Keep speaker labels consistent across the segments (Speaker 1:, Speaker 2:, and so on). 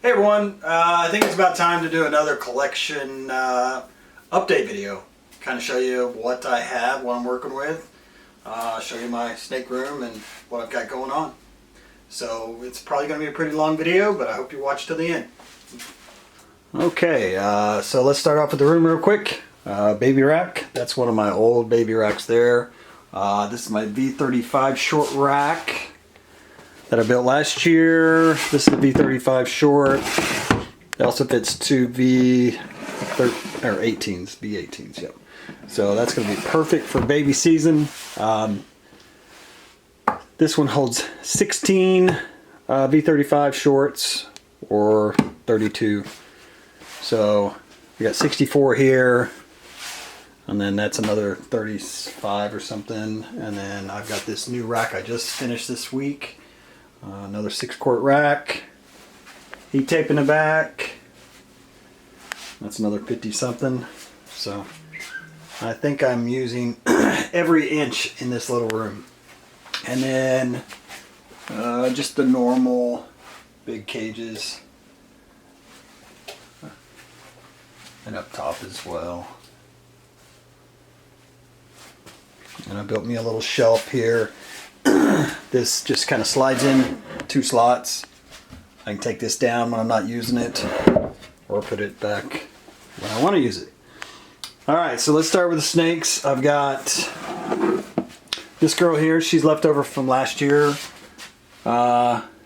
Speaker 1: Hey everyone, I think it's about time to do another collection update video. Kind of show you what I have, what I'm working with, show you my snake room and what I've got going on. So it's probably going to be a pretty long video, but I hope you watch till the end. Okay, so let's start off with the room real quick. Baby rack, that's one of my old baby racks there. This is my V35 short rack that I built last year. This is the V35 short. It also fits two V18s, yep. So that's going to be perfect for baby season. This one holds 16 V35 shorts or 32. So we got 64 here, and then that's another 35 or something. And then I've got this new rack I just finished this week. Another 6-quart rack, heat tape in the back. That's another 50 something. So I think I'm using every inch in this little room. And then just the normal big cages, and up top as well. And I built me a little shelf here. This just kind of slides in 2 slots. I can take this down when I'm not using it, or put it back when I want to use it. Alright, so let's start with the snakes. I've got this girl here. She's left over from last year.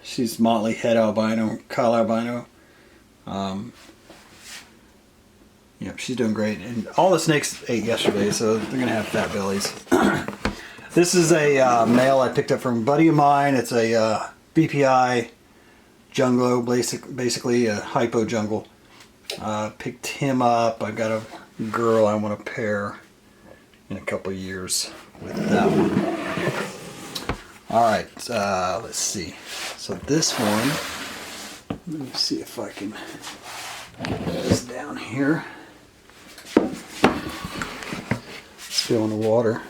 Speaker 1: She's motley head albino, Kyle albino. Yep, she's doing great. And all the snakes ate yesterday, so they're going to have fat bellies. This is a male I picked up from a buddy of mine. It's a BPI junglo, basically a hypo jungle. Picked him up. I've got a girl I want to pair in a couple years with that one. Alright, let's see. So this one, let me see if I can get this down here. Still in the water.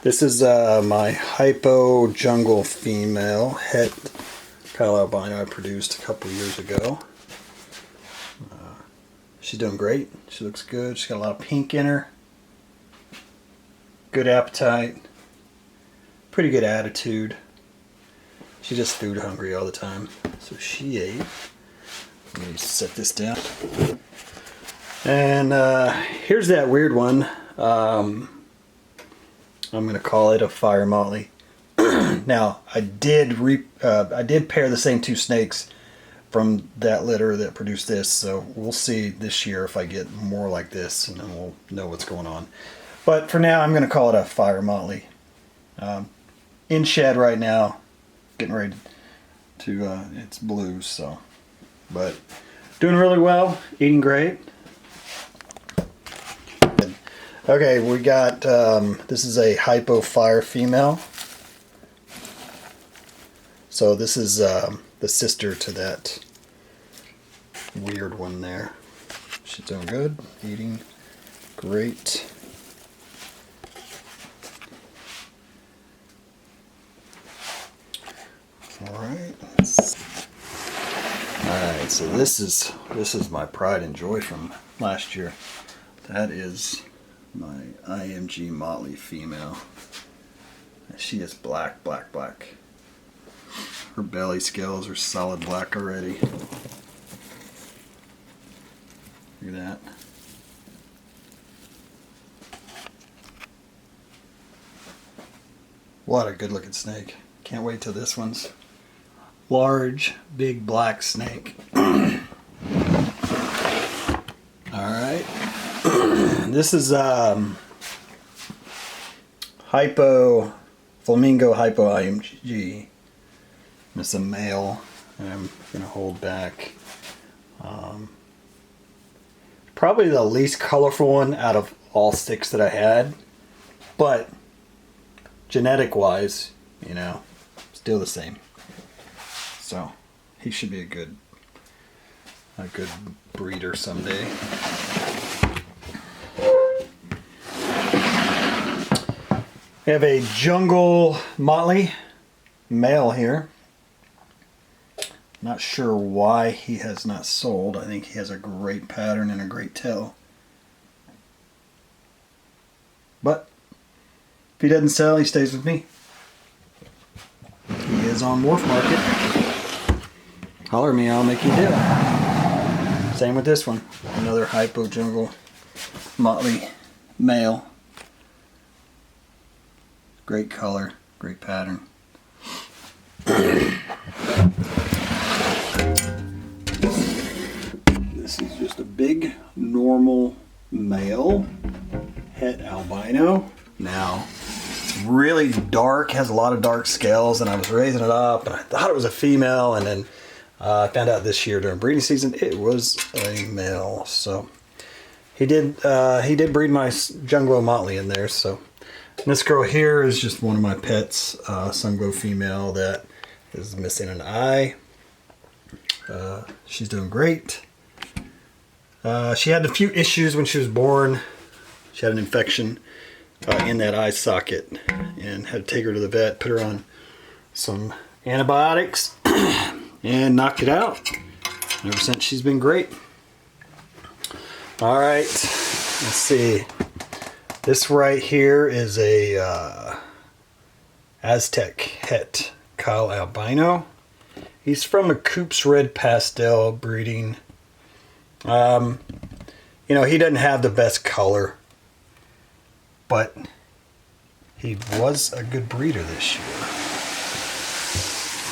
Speaker 1: This is my hypo jungle female het Kyle albino I produced a couple years ago. She's doing great. She looks good. She's got a lot of pink in her. Good appetite. Pretty good attitude. She's just food hungry all the time. So she ate. Let me set this down. And here's that weird one. I'm going to call it a fire motley. Now, I did pair the same 2 snakes from that litter that produced this, so we'll see this year if I get more like this, and then we'll know what's going on. But for now, I'm going to call it a fire motley. In shed right now, getting ready to, it's blues, so. But doing really well, eating great. Okay, we got, this is a hypo fire female. So this is the sister to that weird one there. She's doing good, eating great. Alright. Alright, so this is my pride and joy from last year. That is my IMG motley female. She is black, black, black. Her belly scales are solid black already. Look at that. What a good looking snake. Can't wait till this one's large, big black snake. Alright. This is Flamingo Hypo IMG. This is a male, and I'm going to hold back. Probably the least colorful one out of all 6 that I had, but genetic wise, you know, still the same. So he should be a good breeder someday. We have a jungle motley male here. Not sure why he has not sold. I think he has a great pattern and a great tail. But if he doesn't sell, he stays with me. He is on Wharf Market. Holler at me, I'll make you a deal. Same with this one. Another Hypo Jungle Motley male. Great color, great pattern. This is just a big, normal male het albino. Now, it's really dark, has a lot of dark scales, and I was raising it up, and I thought it was a female, and then I found out this year during breeding season it was a male. So he did breed my Junglo Motley in there. So and this girl here is just one of my pets, Sunglow female that is missing an eye. She's doing great. She had a few issues when she was born. She had an infection in that eye socket and had to take her to the vet, put her on some antibiotics and knocked it out. And ever since she's been great. All right, let's see. This right here is a Aztec het Kyle albino. He's from a Coops Red Pastel breeding. You know, he doesn't have the best color, but he was a good breeder this year.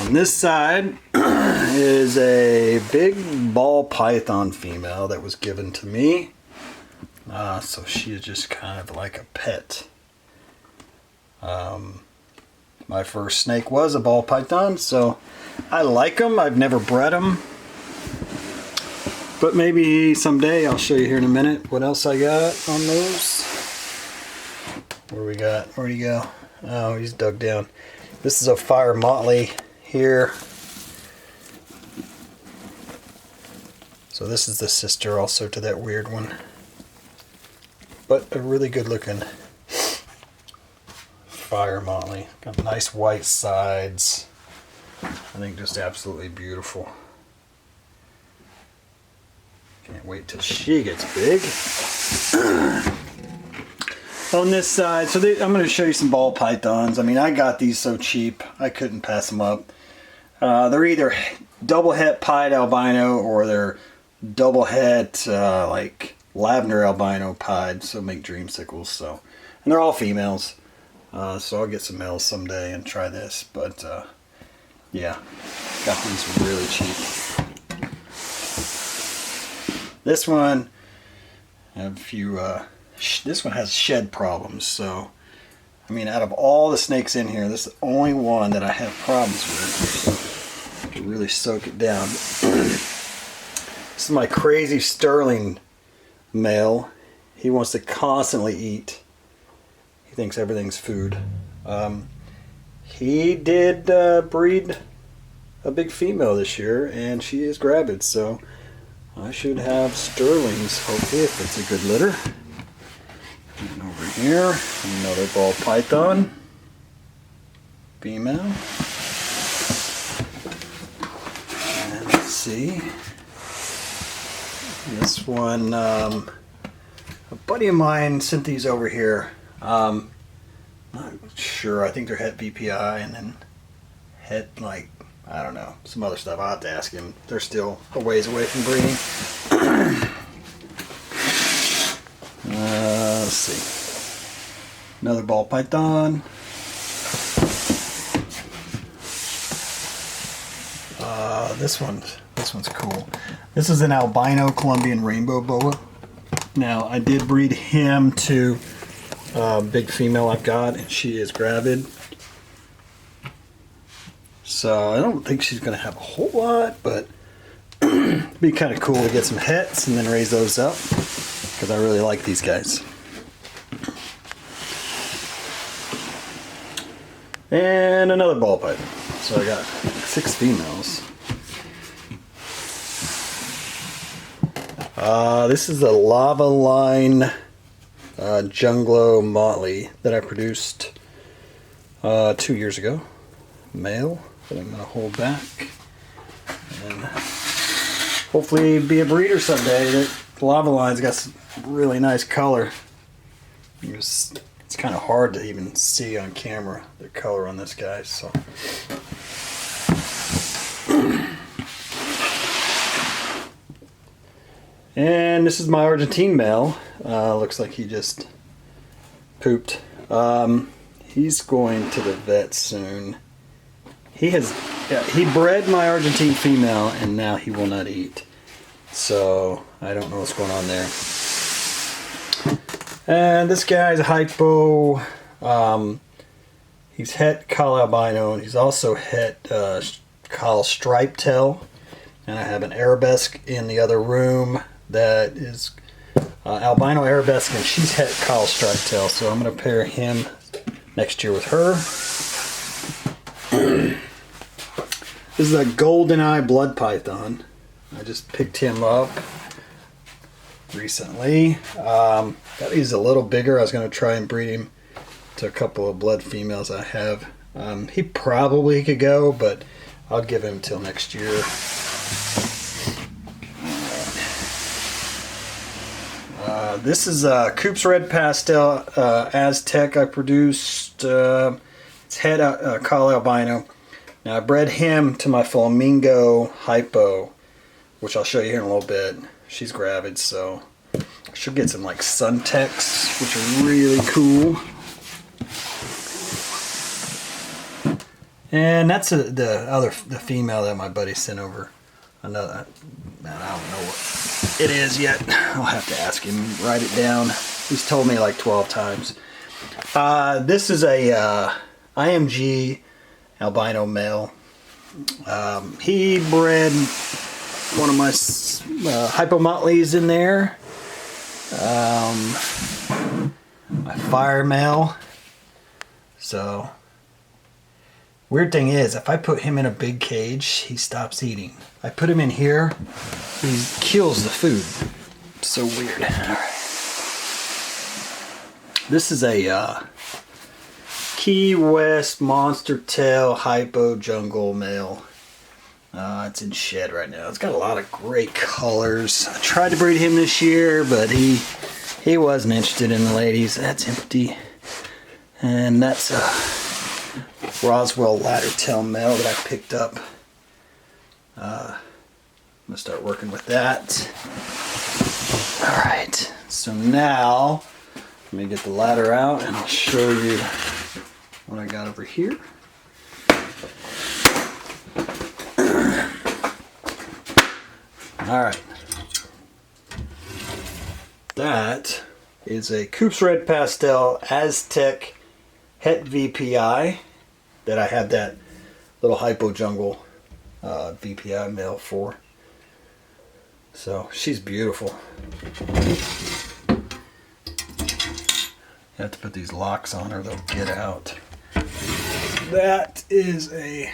Speaker 1: On this side is a big ball python female that was given to me. So she is just kind of like a pet. My first snake was a ball python, so I like them. I've never bred them. But maybe someday I'll show you here in a minute what else I got on those. Where we got? Where'd he go? Oh, he's dug down. This is a Fire Motley here. So this is the sister also to that weird one. But a really good looking Fire Motley. Got nice white sides. I think just absolutely beautiful. Can't wait till she gets big. On this side, so I'm going to show you some ball pythons. I mean, I got these so cheap, I couldn't pass them up. They're either double het pied albino or they're double het like lavender albino pied, so make dreamsicles. So, and they're all females. So I'll get some males someday and try this. But yeah, got these really cheap. This one, I have a few, this one has shed problems, so, I mean, out of all the snakes in here, this is the only one that I have problems with. To really soak it down. This is my crazy Sterling male. He wants to constantly eat. He thinks everything's food. He did breed a big female this year, and she is Gravid, so I should have Sterlings, hopefully, if it's a good litter. And over here, another ball python. Female. And let's see. This one, a buddy of mine sent these over here. Not sure, I think they're het VPI and then het, like, I don't know, some other stuff. I'll have to ask him. They're still a ways away from breeding. Let's see. Another ball python. This one's cool. This is an albino Colombian rainbow boa. Now, I did breed him to a big female I've got, and she is Gravid. So I don't think she's going to have a whole lot, but it'd be kind of cool to get some hets and then raise those up, because I really like these guys. And another ball python. So I got 6 females. This is a Lava Line Junglo Motley that I produced 2 years ago. Male that I'm going to hold back. and hopefully be a breeder someday. The lava line's got some really nice color. It's kind of hard to even see on camera the color on this guy. So. And this is my Argentine male. Looks like he just pooped. He's going to the vet soon. He bred my Argentine female and now he will not eat. So I don't know what's going on there. And this guy's a hypo. He's het Kyle albino, and he's also het Kyle striped tail. And I have an arabesque in the other room that is albino arabesque, and she's het Kyle striped tail. So I'm going to pair him next year with her. This is a golden eye blood python. I just picked him up recently. He's a little bigger. I was going to try and breed him to a couple of blood females I have. He probably could go, but I'll give him till next year. This is Coop's Red Pastel Aztec I produced. It's het Kyle albino. Now I bred him to my Flamingo Hypo, which I'll show you here in a little bit. She's gravid, so I should get some like Suntex, which are really cool. And that's the female that my buddy sent over. Another, man, I don't know what it is yet. I'll have to ask him, write it down. He's told me like 12 times. This is a IMG albino male. He bred one of my hypomotleys in there. My fire male. So, weird thing is, if I put him in a big cage, he stops eating. I put him in here, he kills the food. So weird. Alright. This is a Key West Monster Tail Hypo Jungle male. It's in shed right now. It's got a lot of great colors. I tried to breed him this year, but he wasn't interested in the ladies. That's empty. And that's a Roswell ladder tail male that I picked up. I'm gonna start working with that. Alright, so now let me get the ladder out and I'll show you what I got over here. Alright. That is a Coop's Red Pastel Aztec Het VPI that I had that little Hypo Jungle VPI male for. So she's beautiful. You have to put these locks on her, they'll get out. That is a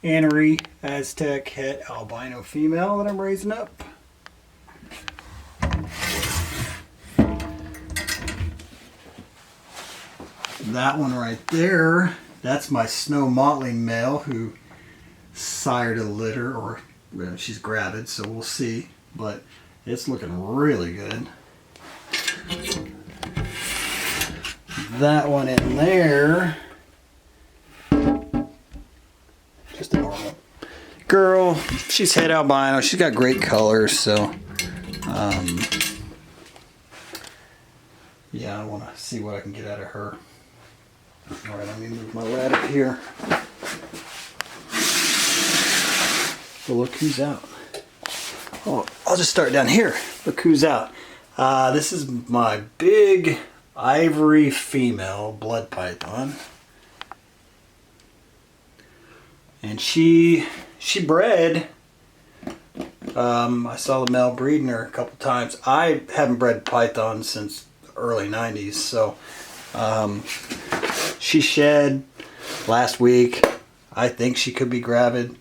Speaker 1: Anery Aztec Het albino female that I'm raising up. That one right there, that's my Snow Motley male who sired a litter, or well, she's gravid, so we'll see, but it's looking really good. That one in there, just a normal girl. She's het albino. She's got great colors, so yeah, I want to see what I can get out of her. All right, let me move my ladder here. Well, look who's out. Oh, I'll just start down here. Look who's out. This is my big ivory female blood python. And she bred. I saw the male breeding her a couple times. I haven't bred pythons since the early 90s, so she shed last week. I think she could be gravid.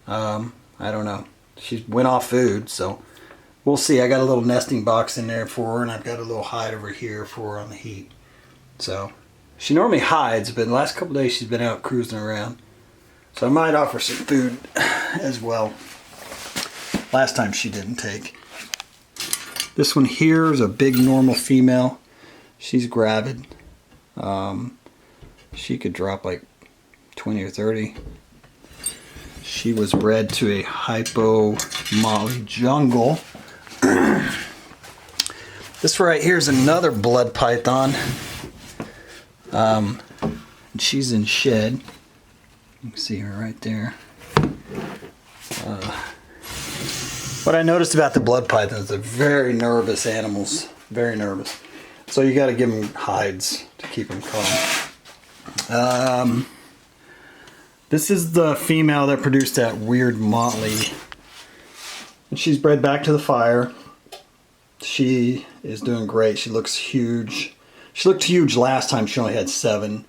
Speaker 1: I don't know. She went off food, so we'll see. I got a little nesting box in there for her, and I've got a little hide over here for her on the heat. So she normally hides, but in the last couple days she's been out cruising around. So I might offer some food as well. Last time she didn't take. This one here is a big normal female. She's gravid. She could drop like 20 or 30. She was bred to a hypo Molly jungle. This right here is another blood python. She's in shed. You can see her right there. What I noticed about the blood pythons, they're very nervous animals. Very nervous. So you got to give them hides to keep them calm. This is the female that produced that weird motley. And she's bred back to the fire. She is doing great. She looks huge. She looked huge last time. She only had 7.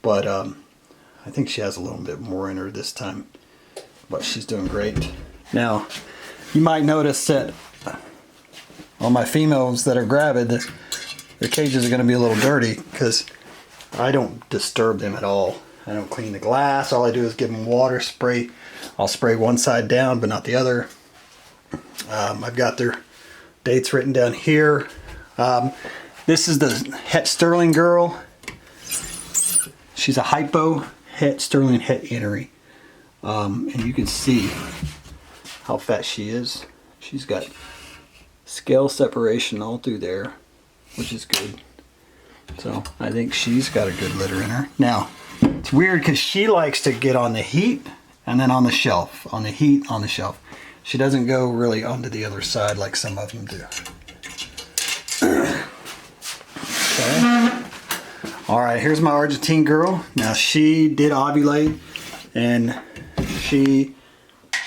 Speaker 1: But I think she has a little bit more in her this time. But she's doing great. Now, you might notice that on my females that are gravid, their cages are going to be a little dirty because I don't disturb them at all. I don't clean the glass. All I do is give them water, spray. I'll spray one side down, but not the other. I've got their dates written down here. This is the Het Sterling girl. She's a hypo Het Sterling Het Innery. And you can see how fat she is. She's got scale separation all through there, which is good. So I think she's got a good litter in her. Now, it's weird because she likes to get on the heat and then on the shelf. On the heat, on the shelf. She doesn't go really onto the other side like some of them do. Okay. All right, here's my Argentine girl. Now she did ovulate, and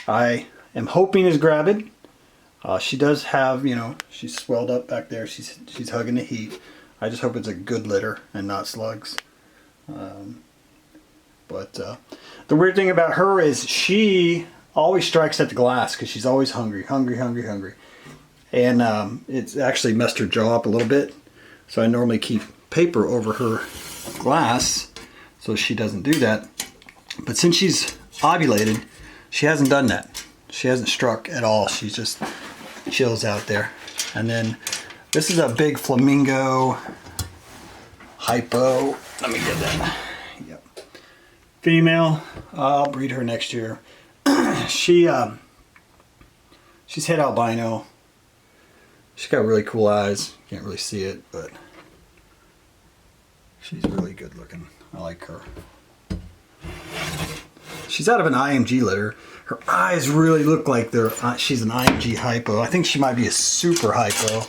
Speaker 1: I am hoping is gravid. She does have, you know, she's swelled up back there. She's hugging the heat. I just hope it's a good litter and not slugs. But the weird thing about her is she always strikes at the glass because she's always hungry. And it's actually messed her jaw up a little bit. So I normally keep paper over her glass so she doesn't do that. But since she's ovulated, she hasn't done that. She hasn't struck at all. She just chills out there. And then this is a big flamingo hypo. Let me get that. Yep. Female. I'll breed her next year. She's het albino. She's got really cool eyes. Can't really see it, but she's really good looking. I like her. She's out of an IMG litter. Her eyes really look like she's an IMG hypo. I think she might be a super hypo,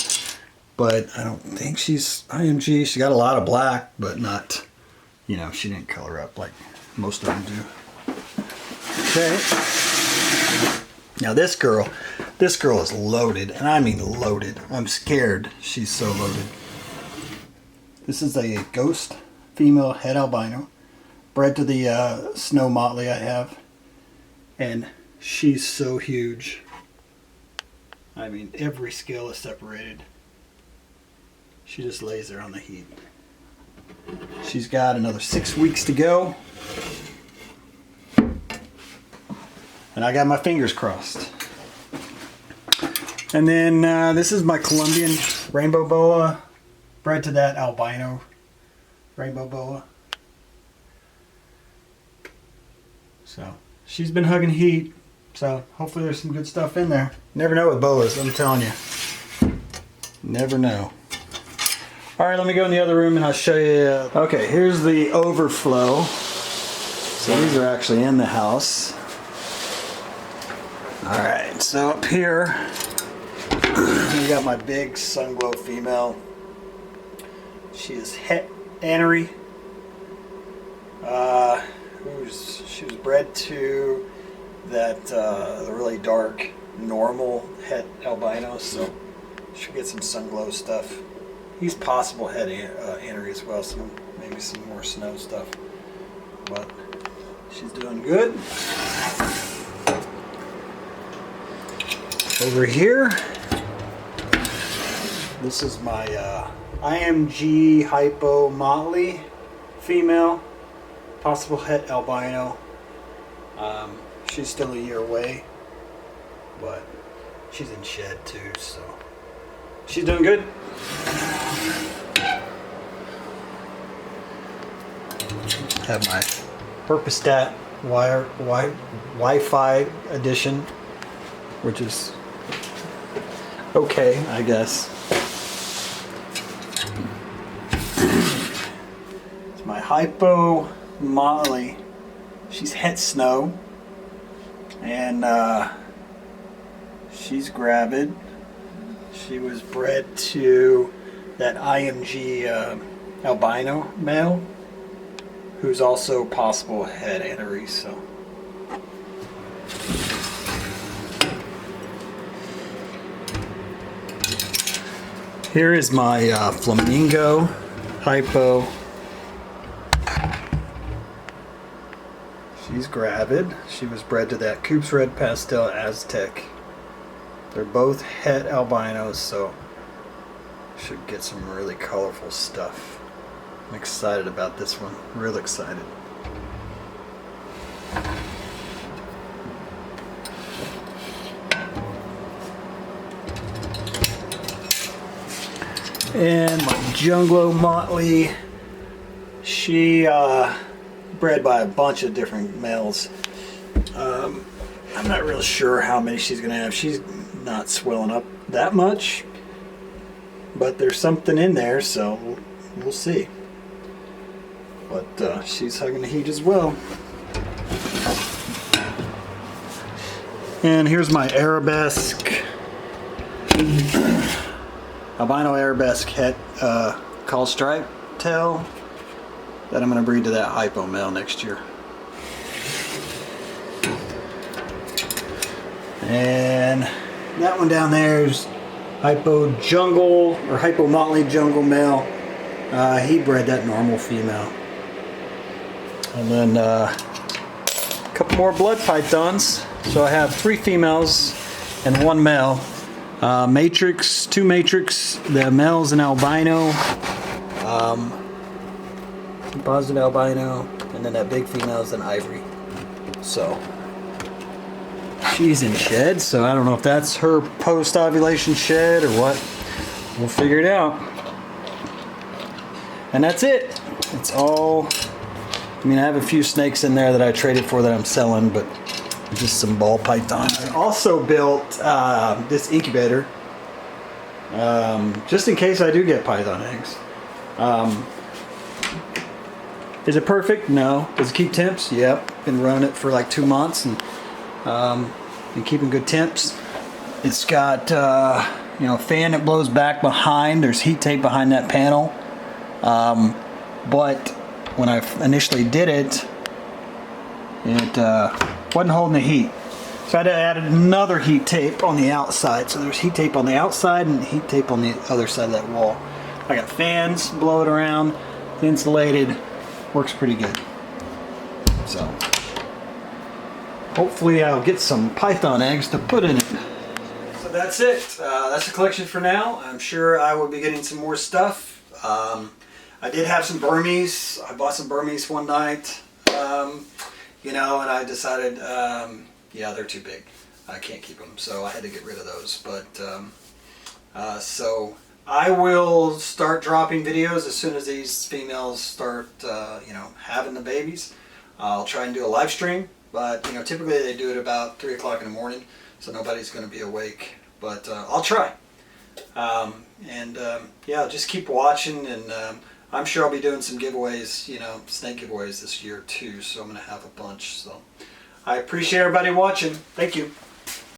Speaker 1: but I don't think she's IMG. She got a lot of black, but not, you know, she didn't color up like most of them do. Okay. Now this girl is loaded, and I mean loaded. I'm scared she's so loaded. This is a ghost female het albino, bred to the snow motley I have, and she's so huge. I mean, every scale is separated. She just lays there on the heat. She's got another 6 weeks to go. And I got my fingers crossed. And then this is my Colombian rainbow boa, bred to that albino rainbow boa. So she's been hugging heat. So hopefully there's some good stuff in there. Never know with boas, I'm telling you. Never know. All right, let me go in the other room and I'll show you. Okay, here's the overflow. So these are actually in the house. All right, so up here, we got my big sunglow female. She is het Annery. She was bred to that really dark, normal het albino, so she'll get some sunglow stuff. He's possible het Annery as well, so maybe some more snow stuff. But she's doing good. Over here, this is my IMG Hypo Motley female, possible het albino. She's still a year away, but she's in shed too, so she's doing good. Have my Purpostat Wi-Fi edition, which is okay, I guess. It's my Hypo Molly. She's het snow, and she's Gravid. She was bred to that IMG albino male, who's also possible het annery. So here is my flamingo Hypo. She's Gravid. She was bred to that Coops Red Pastel Aztec. They're both het albinos, so should get some really colorful stuff. I'm excited about this one. Real excited. And my Junglo Motley. She bred by a bunch of different males. I'm not real sure how many she's gonna have. She's not swelling up that much, but there's something in there, so we'll see. But she's hugging the heat as well. And here's my arabesque, albino arabesque het call stripe tail that I'm going to breed to that Hypo male next year. And that one down there is Hypo Jungle, or Hypo Motley Jungle male. He bred that normal female. And then a couple more blood pythons. So I have 3 females and 1 male. Matrix, 2 matrix. The male's an albino. Composite albino, and then that big female is an ivory. So she's in shed, so I don't know if that's her post-ovulation shed or what. We'll figure it out. And that's it. It's all, I mean, I have a few snakes in there that I traded for that I'm selling, but just some ball pythons. I also built this incubator just in case I do get python eggs. Is it perfect? No. Does it keep temps? Yep. Been running it for like 2 months and been keeping good temps. It's got you know, a fan that blows back behind. There's heat tape behind that panel. But when I initially did it, it wasn't holding the heat. So I had to add another heat tape on the outside. So there's heat tape on the outside and heat tape on the other side of that wall. I got fans blowing around. It's insulated. Works pretty good. So hopefully I'll get some python eggs to put in it. So that's it. That's the collection for now. I'm sure I will be getting some more stuff. I did have some Burmese. I bought some Burmese one night. You know, and I decided, yeah, they're too big. I can't keep them, so I had to get rid of those. But so I will start dropping videos as soon as these females start, you know, having the babies. I'll try and do a live stream, but you know, typically they do it about 3 o'clock in the morning, so nobody's going to be awake. But I'll try. Yeah, just keep watching, and I'm sure I'll be doing some giveaways, you know, snake giveaways this year too. So I'm going to have a bunch. So I appreciate everybody watching. Thank you.